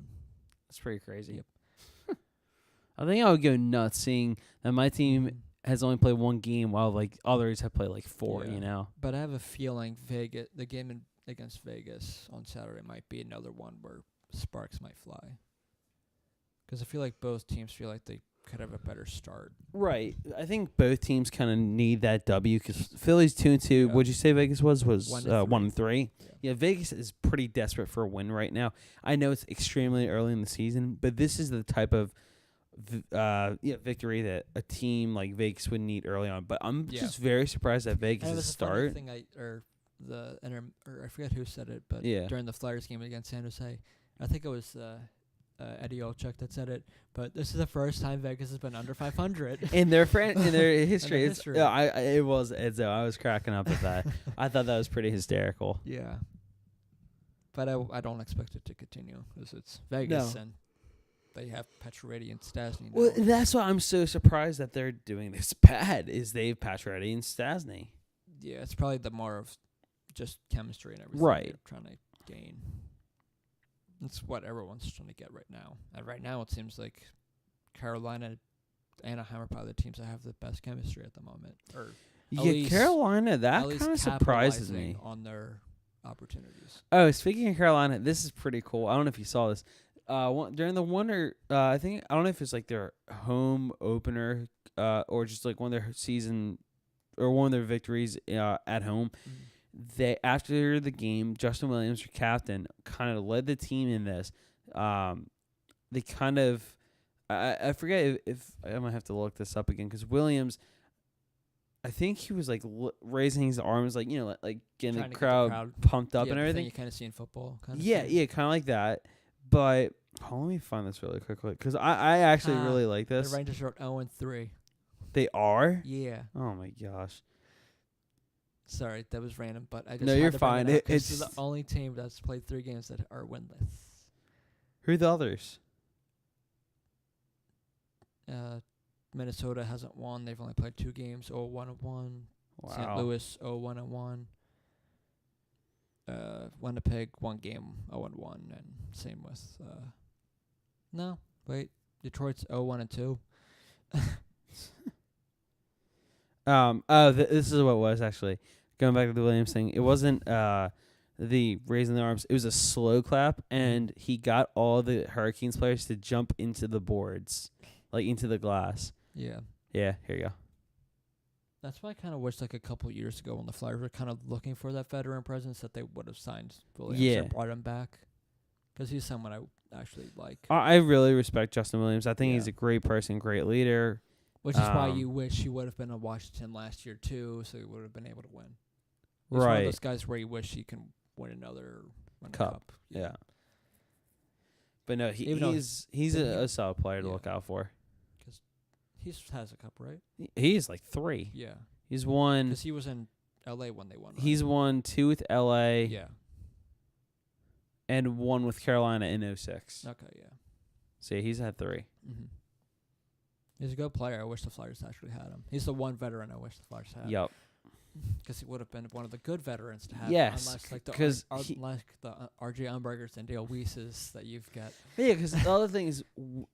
That's pretty crazy. Yep. I think I would go nuts seeing that my team has only played 1 game while like others have played like 4. Yeah. You know. But I have a feeling the game against Vegas on Saturday might be another one where sparks might fly. Because I feel like both teams feel like they could have a better start. Right. I think both teams kind of need that W because Philly's 2-2. Yeah. What'd you say Vegas was? 1-3. Yeah, Vegas is pretty desperate for a win right now. I know it's extremely early in the season, but this is the type of victory that a team like Vegas would need early on. But I'm just very surprised at Vegas' start. I forget who said it, but during the Flyers game against San Jose, I think it was Eddie Olczyk that said it. But this is the first time Vegas has been under 500 in their history. It was Edzo. I was cracking up at that. I thought that was pretty hysterical. Yeah, but I don't expect it to continue because it's Vegas and they have Pacioretty and Stastny now. Well, that's why I'm so surprised that they're doing this bad. Is they have Pacioretty and Stastny? Yeah, it's probably the more of just chemistry and everything right. they're trying to gain. That's what everyone's trying to get right now. And right now it seems like Carolina, Anaheim are probably the teams that have the best chemistry at the moment. Or Carolina, that kind of surprises me. On their opportunities. Oh, speaking of Carolina, this is pretty cool. I don't know if you saw this. During the Wonder, I don't know if it's like their home opener or just like one of their season or one of their victories at home. Mm-hmm. They after the game, Justin Williams, your captain, kind of led the team in this. They kind of, I forget if I might have to look this up again because Williams, I think he was like raising his arms, like like getting the crowd pumped up and everything. You kind of see in football. Kind of kind of like that. But let me find this really quickly because I actually really like this. The Rangers are 0-3. They are? Yeah. Oh my gosh. Sorry, that was random, but I just no, you're fine. It's the only team that's played 3 games that are winless. Who are the others? Minnesota hasn't won. They've only played 2 games. 0-1-1. Wow. St. Louis 0-1-1. Winnipeg 1 game 0-1, and same with. No, wait. Detroit's 0-1-2. This is what it was actually. Going back to the Williams thing, it wasn't the raising the arms. It was a slow clap, and he got all the Hurricanes players to jump into the boards, like into the glass. Yeah. Yeah, here you go. That's why I kind of wish like a couple years ago when the Flyers were kind of looking for that veteran presence that they would have signed Williams or brought him back. Because he's someone I actually like. I really respect Justin Williams. I think he's a great person, great leader. Which is why you wish he would have been in Washington last year, too, so he would have been able to win. He's one of those guys where you wish he can win another cup. Yeah. But no, he's a solid player to look out for. Because he has a cup, right? He's like 3. Yeah. He's won. Because he was in L.A. when they won, right? He's won 2 with L.A. Yeah. And 1 with Carolina in 2006. Okay, yeah. So he's had 3. Mm-hmm. He's a good player. I wish the Flyers actually had him. He's the one veteran I wish the Flyers had. Yep. Because he would have been one of the good veterans to have. Yes. Unless like the R.J. Umbergers and Dale Weises that you've got. Yeah, because the other thing is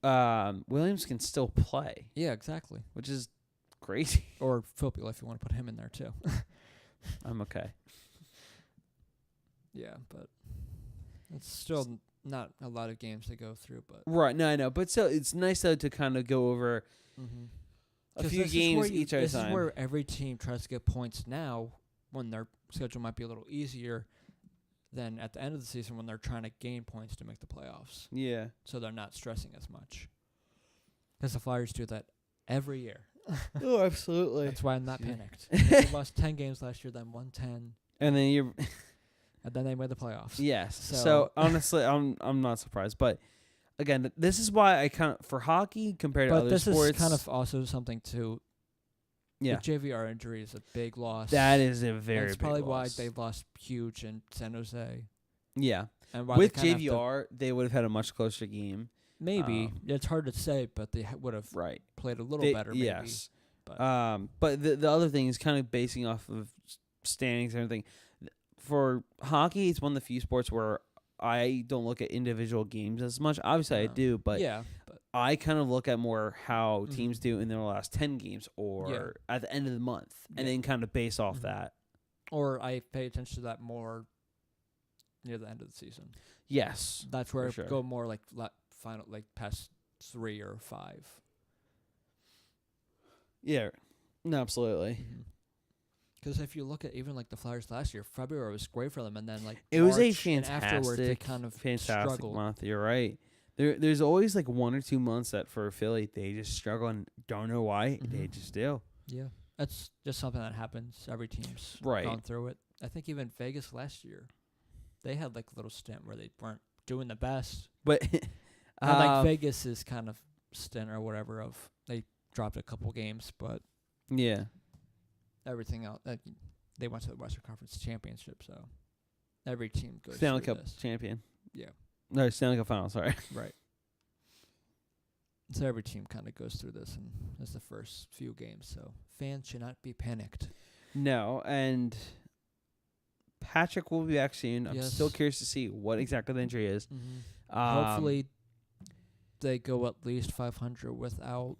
Williams can still play. Yeah, exactly. Which is crazy. Or Filppula if you want to put him in there too. I'm okay. Yeah, but it's still not a lot of games to go through. But right, no, I know. But so it's nice though to kind of go over a few games each time. This is where every team tries to get points now when their schedule might be a little easier than at the end of the season when they're trying to gain points to make the playoffs. Yeah. So they're not stressing as much. Because the Flyers do that every year. Oh, absolutely. That's why I'm not panicked. They lost 10 games last year, then won 10. And then you're... and then they made the playoffs. Yes. So honestly, I'm not surprised. But again, this is why I kind of for hockey compared to other sports. But this is kind of also something to. Yeah. The JVR injury is a big loss. That is a very big loss. That's probably why they lost huge in San Jose. Yeah. And while With they kinda have to- JVR, they would have had a much closer game. maybe it's hard to say, but they would have Right. played a little They- better. Maybe. Yes. But- But the other thing is kind of basing off of standings and everything. For hockey, it's one of the few sports where I don't look at individual games as much. Obviously, I No. do, but yeah, but I kind of look at more how Mhm. teams do in their last 10 games or at the end of the month, and Yeah. then kind of base off Mhm. that. or I pay attention to that more near the end of the season. Yes. That's where I sure. go more like final, like past 3 or 5. Yeah. No, absolutely. Because if you look at even like the Flyers last year, February was great for them, and then like It was a March and afterwards they fantastic, kind of fantastic struggled. month. You're right. There's always like 1 or 2 months that for Philly they just struggle and don't know why. They Mhm. just do. Yeah, that's just something that happens. Every team's Right. gone through it. I think even Vegas last year, they had like a little stint where they weren't doing the best. But And like Vegas is kind of stint or whatever of they dropped a couple games, but yeah. everything else they went to the Western Conference Championship, so every team goes Stanley through Cup this. champion. Yeah, No, Stanley Cup final, sorry. right. So every team kind of goes through this, and it's the first few games. So fans should not be panicked. No, and Patrick will be back soon. I'm still Yes. curious to see what exactly the injury is. Hopefully, they go at least 500 without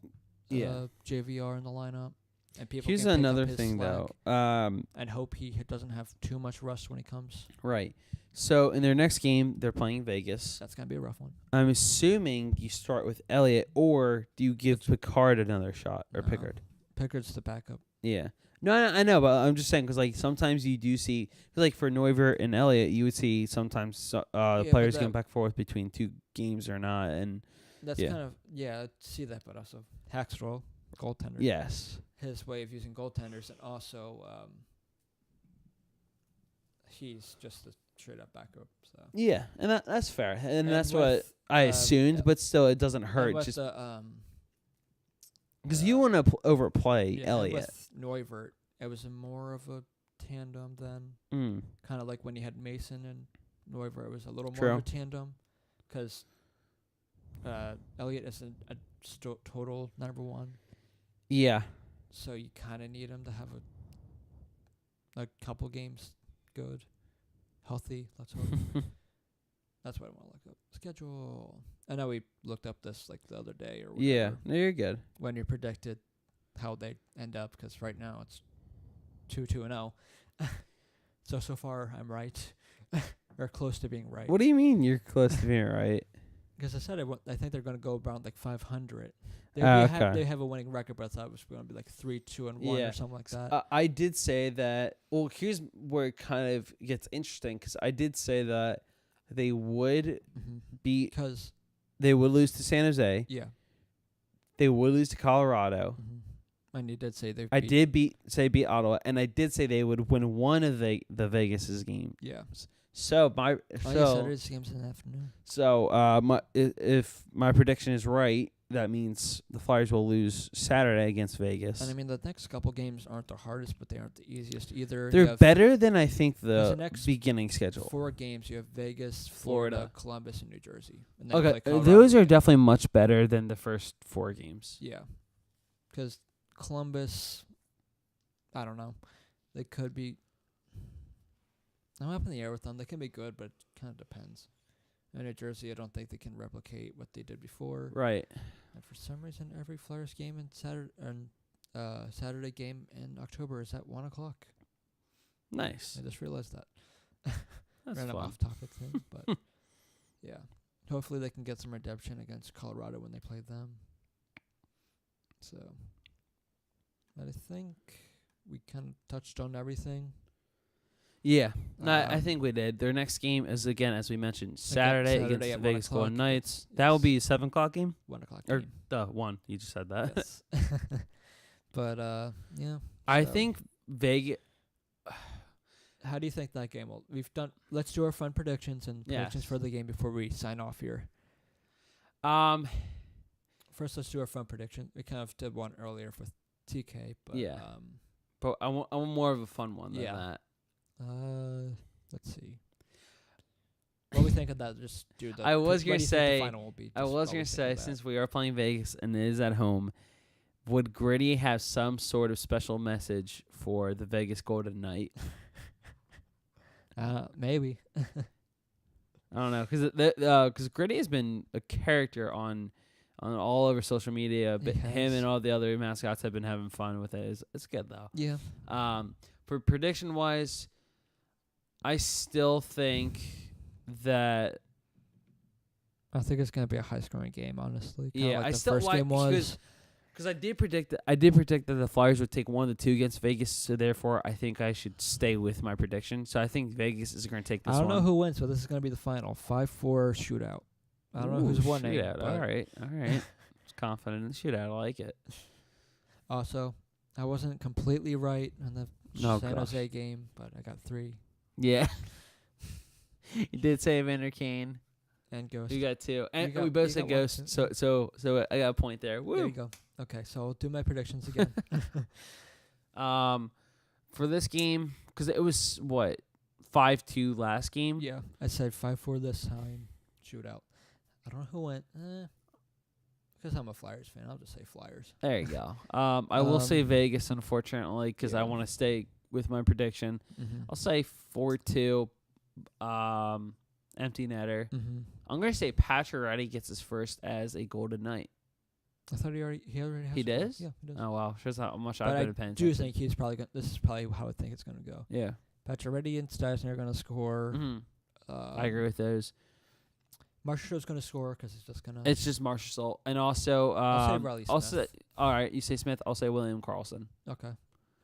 Yeah. JVR in the lineup, and people. Here's can pick up another his thing, slack, though. and hope he doesn't have too much rust when he comes. Right. So in their next game, they're playing Vegas. That's gonna be a rough one. I'm assuming you start with Elliott, or do you give Picard another shot, or No. Pickard? Pickard's the backup. Yeah. No, I know, but I'm just saying because like sometimes you do see, cause, like for Neuver and Elliott, you would see sometimes but players that- going back and forth between 2 games or not, and That's Yeah. kind of I see that, but also Hackstraw, goaltender. yes, His way of using goaltenders, and also he's just a straight up backup. So yeah, and that's fair, and And that's what with, I assumed, but still, it doesn't and hurt with just the, because you want to overplay yeah, and Elliott. with Neuvert, it was more of a tandem than kind of like when you had Mason and Neuvert. It was a little more of a tandem because Elliott isn't a total number one, Yeah, so you kind of need him to have a couple games good, healthy. Let's hope. That's what I want to look up. Schedule. I know we looked up this like the other day or whatever. yeah, no, you're good. When you predicted how they end up, because right now it's 2-2-0. So far I'm right, or close to being right. What do you mean you're close to being right? Because I said I think they're going to go around like 500. Okay. They have a winning record, but I thought it was going to be like 3-2-1 Yeah. or something like that. I did say that. Well, here's where it kind of gets interesting because I did say that they would beat. Because They would lose to San Jose. yeah, They would lose to Colorado. and you did say they. I did beat Ottawa, and I did say they would win one of the Vegas's games. Yeah. So Saturday's games in the afternoon. if my prediction is right, that means the Flyers will lose Saturday against Vegas. And I mean, the next couple games aren't the hardest, but they aren't the easiest either. You They're have better than I think There's the the next beginning schedule. 4 games. You have Vegas, Florida. Florida, Columbus, and New Jersey. And then you Okay, play Colorado those are again. definitely much better than the first 4 games. Yeah. Because Columbus, I don't know. They could be. I'm up in the air with them. They can be good, but it kind of depends. In New Jersey, I don't think they can replicate what they did before. Right. And for some reason, every Flyers game in Saturday game in October is at 1:00. Nice. I just realized that. That's Random fun. off-topic thing, but yeah. Hopefully they can get some redemption against Colorado when they play them. So, but I think we kind of touched on everything. Yeah, no, I Um, think we did. Their next game is, again, as we mentioned, Saturday against Saturday the at Vegas 1 Golden o'clock. Knights. That will Yes. be a 7 o'clock game? 1:00 Or game. the 1. You just said that. Yes. But yeah. I so think Vegas. How do you think that game will? Let's do our fun predictions and predictions Yes. for the game before we sign off here. First, let's do our fun prediction. We kind of did one earlier with TK, but Yeah. But I want more of a fun one than Yeah. that. let's see. What we think of that? Just do the. I was 'cause gonna what do you think say- the final will be? I Just was what gonna we think say, of that. since we are playing Vegas and it is at home, would Gritty have some sort of special message for the Vegas Golden Knight? Maybe. I don't know, because Gritty has been a character on all over social media. But He him has. and all the other mascots have been having fun with it. It's good though. Yeah. For prediction wise, I still think that I think it's gonna be a high scoring game. Honestly. Kinda Yeah, like I the still first like- game was. because I did predict that the Flyers would take 1 of the 2 against Vegas. So therefore, I think I should stay with my prediction. So I think Vegas is going to take this I one. don't know who wins, but this is gonna be the final 5-4 shootout. I don't know who's winning. Shootout. All right. Just confident in the shootout. I like it. Also, I wasn't completely right on the Oh, San gosh. Jose game, but I got 3 Yeah. You did say Evander Kane. and Ghost. You got 2, and got- we both you said got one, Ghost. too. So I got a point there. There you Woo. go. Okay, so I'll do my predictions again. For this game, because it was what 5-2 last game. Yeah, I said 5-4 this time. Shootout. I don't know who went. Because I'm a Flyers fan, I'll just say Flyers. There you go. I will say Vegas, unfortunately, because I Yeah. want to stay with my prediction. Mm-hmm. I'll say 4-2. Empty netter. Mm-hmm. I'm gonna say Pacioretty gets his first as a Golden Knight. I thought he already has. He one. does? Yeah, he does. Oh wow, shows how much But I've I been paying do attention. think he's probably going. This is probably how I think it's going to go. Yeah. Pacioretty and Stasny are going to score. Mhm. I agree with those. Marshall's going to score because he's just going to. It's just Marshall, and also I'll say Riley I'll Smith. say, all right, you say Smith. I'll say William Karlsson. Okay.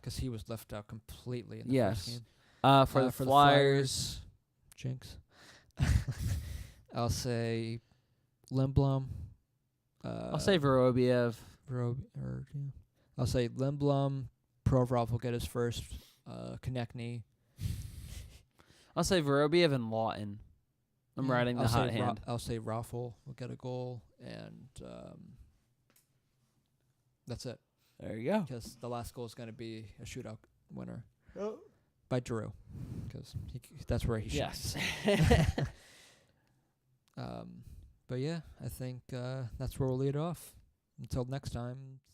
Because he was left out completely in the Yes. first game. For the For Flyers, Jinx. I'll say Lindblom. I'll say Vorobiev. I'll say Lindblom. Provorov will get his first. Konechny. I'll say Vorobiev and Lawton. I'm Yeah, riding the I'll hot say hand. I'll say Raffle will get a goal, and that's it. There you go. Because the last goal is going to be a shootout winner by Drew, because that's where he shines. Yes. But yeah, I think that's where we'll lead off. Until next time,